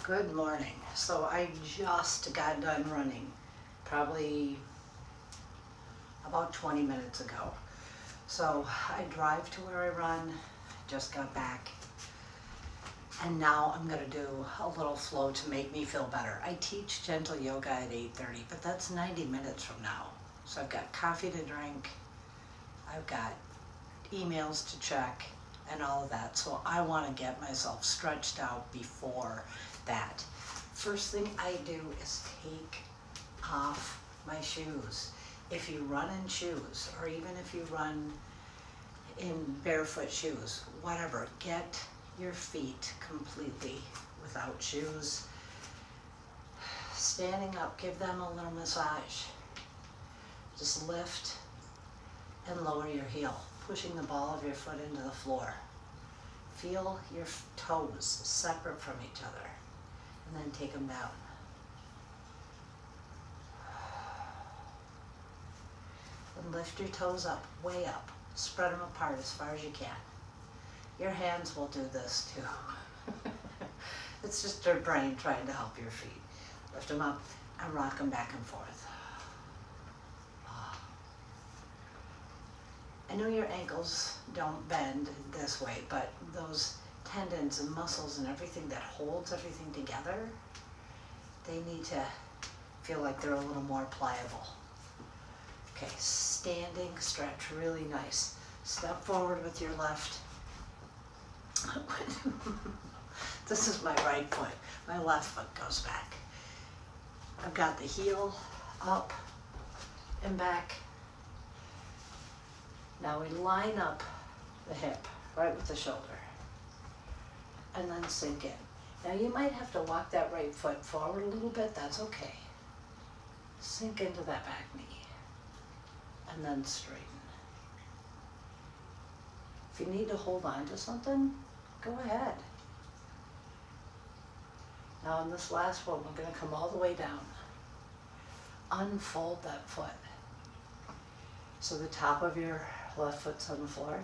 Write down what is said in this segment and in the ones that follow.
Good morning. So I just got done running, probably about 20 minutes ago. So I drive to where I run, just got back, and now I'm gonna do a little flow to make me feel better. I teach gentle yoga at 8:30, but that's 90 minutes from now. So I've got coffee to drink, I've got emails to check, and all of that. So I wanna get myself stretched out before that. First thing I do is take off my shoes. If you run in shoes, or even if you run in barefoot shoes, whatever, get your feet completely without shoes. Standing up, give them a little massage. Just lift and lower your heel, pushing the ball of your foot into the floor. Feel your toes separate from each other, and then take them down. And lift your toes up, way up. Spread them apart as far as you can. Your hands will do this too. It's just your brain trying to help your feet. Lift them up and rock them back and forth. I know your ankles don't bend this way, but those tendons and muscles and everything that holds everything together, they need to feel like they're a little more pliable. Okay, standing stretch, really nice. Step forward with your left. This is my right foot. My left foot goes back. I've got the heel up and back. Now we line up the hip right with the shoulder and then sink in. Now you might have to walk that right foot forward a little bit, that's okay. Sink into that back knee and then straighten. If you need to hold on to something, go ahead. Now in this last one, we're going to come all the way down. Unfold that foot. So the top of your left foot's on the floor.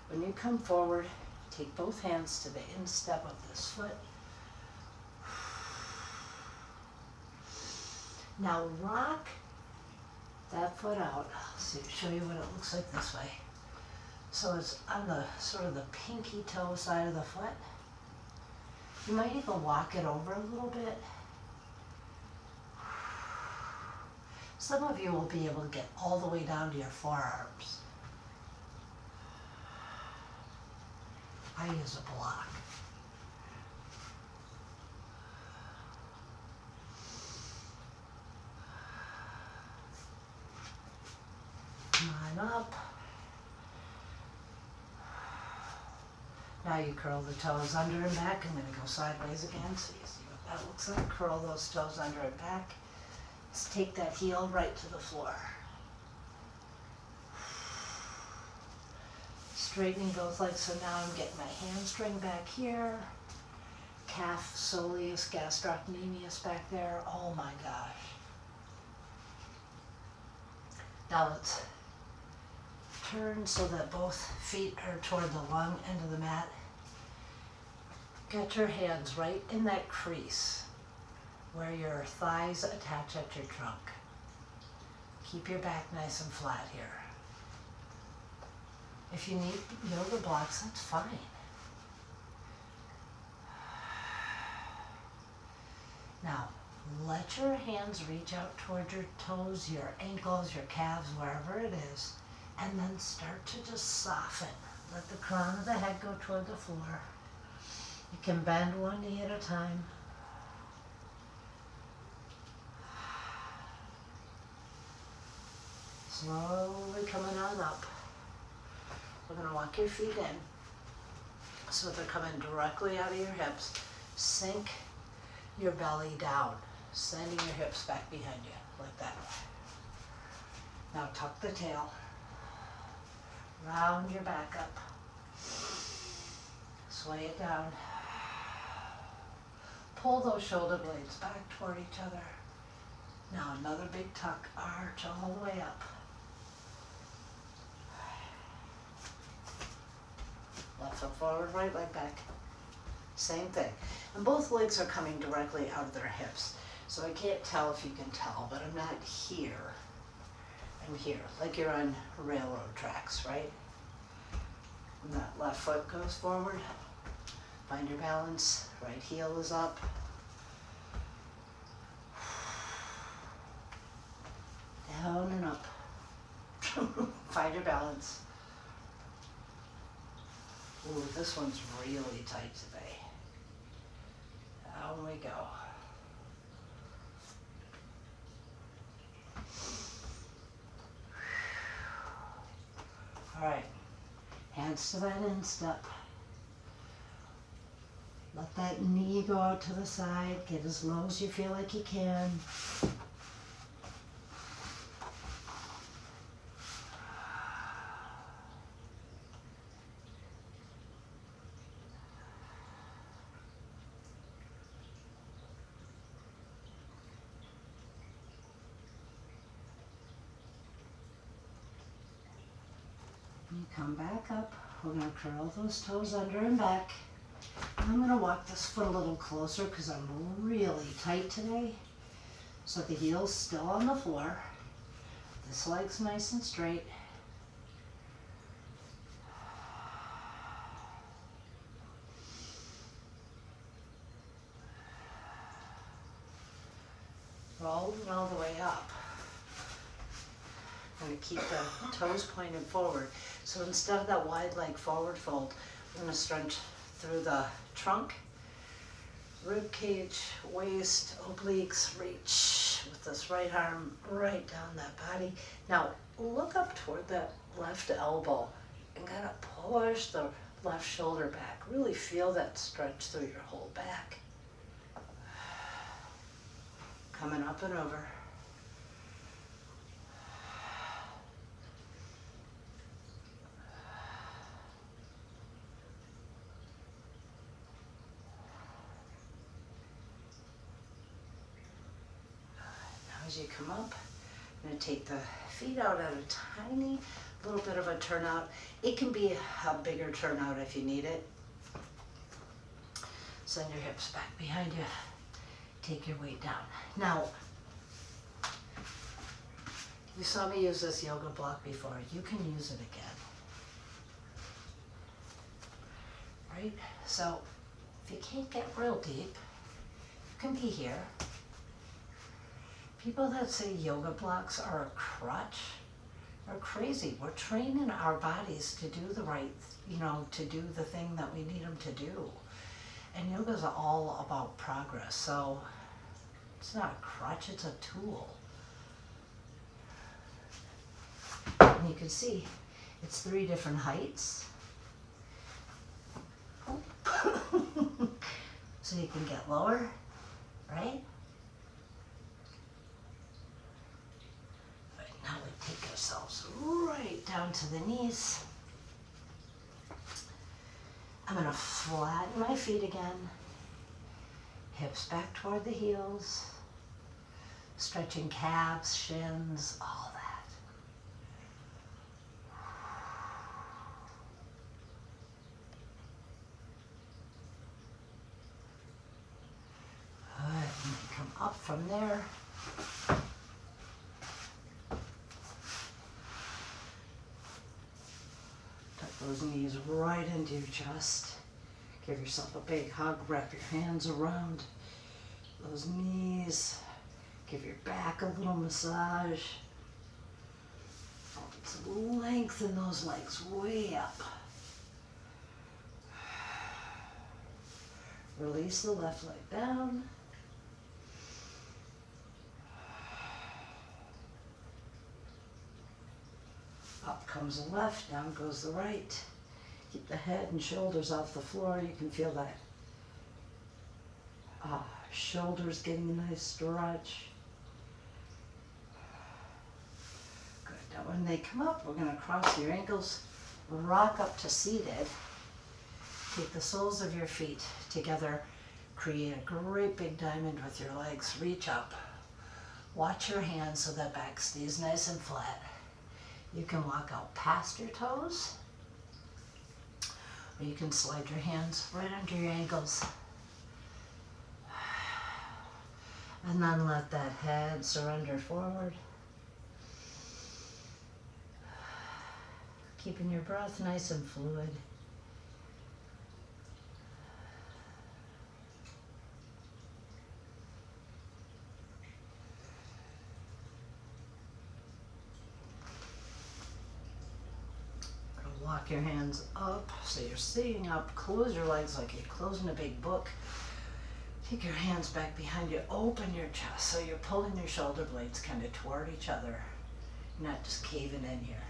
When you come forward, take both hands to the instep of this foot. Now rock that foot out. I'll show you what it looks like this way. So it's on the sort of the pinky toe side of the foot. You might even walk it over a little bit. Some of you will be able to get all the way down to your forearms. I use a block. Line up. Now you curl the toes under and back. I'm going to go sideways again so you see what that looks like. Curl those toes under and back. Let's take that heel right to the floor. Straightening both legs, so now I'm getting my hamstring back here. Calf soleus gastrocnemius back there. Oh my gosh. Now let's turn so that both feet are toward the long end of the mat. Get your hands right in that crease where your thighs attach at your trunk. Keep your back nice and flat here. If you need yoga blocks, that's fine. Now, let your hands reach out toward your toes, your ankles, your calves, wherever it is, and then start to just soften. Let the crown of the head go toward the floor. You can bend one knee at a time. Slowly coming on up. We're going to walk your feet in so they're coming directly out of your hips. Sink your belly down, sending your hips back behind you, like that. Now tuck the tail, round your back up, sway it down. Pull those shoulder blades back toward each other. Now another big tuck, arch all the way up. Left foot forward, right leg back. Same thing. And both legs are coming directly out of their hips. So I can't tell if you can tell, but I'm not here. I'm here, like you're on railroad tracks, right? And that left foot goes forward. Find your balance. Right heel is up. Down and up. Find your balance. Ooh, this one's really tight today. Down we go. All right, hands to that instep. Let that knee go out to the side. Get as low as you feel like you can. You come back up. We're going to curl those toes under and back. I'm going to walk this foot a little closer because I'm really tight today. So the heel's still on the floor. This leg's nice and straight. Rolling all the way up. I'm going to keep the toes pointed forward. So instead of that wide leg forward fold, we're going to stretch through the trunk, rib cage, waist, obliques, reach with this right arm right down that body. Now look up toward that left elbow and kind of push the left shoulder back. Really feel that stretch through your whole back. Coming up and over. As you come up, I'm going to take the feet out at a tiny little bit of a turnout. It can be a bigger turnout if you need it. Send your hips back behind you. Take your weight down. Now, you saw me use this yoga block before. You can use it again. Right? So, if you can't get real deep, you can be here. People that say yoga blocks are a crutch are crazy. We're training our bodies to do the right, to do the thing that we need them to do. And yoga is all about progress. So it's not a crutch, it's a tool. And you can see it's 3 different heights. So you can get lower, right? Now we take ourselves right down to the knees. I'm going to flatten my feet again. Hips back toward the heels. Stretching calves, shins, all that. Good. And then come up from there. Those knees right into your chest. Give yourself a big hug. Wrap your hands around those knees. Give your back a little massage. Let's lengthen those legs way up. Release the left leg down. Up comes the left, down goes the right. Keep the head and shoulders off the floor. You can feel that shoulders getting a nice stretch. Good. Now when they come up, we're going to cross your ankles, rock up to seated. Take the soles of your feet together. Create a great big diamond with your legs. Reach up. Watch your hands so that back stays nice and flat. You can walk out past your toes, or you can slide your hands right under your ankles. And then let that head surrender forward. Keeping your breath nice and fluid. Walk your hands up so you're sitting up. Close your legs like you're closing a big book. Take your hands back behind you. Open your chest so you're pulling your shoulder blades kind of toward each other. You're not just caving in here.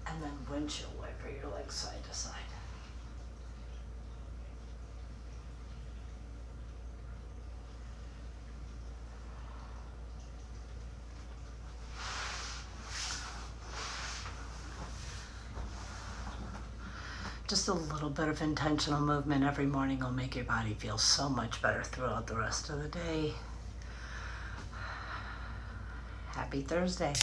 And then windshield wiper your legs side to side. Just a little bit of intentional movement every morning will make your body feel so much better throughout the rest of the day. Happy Thursday.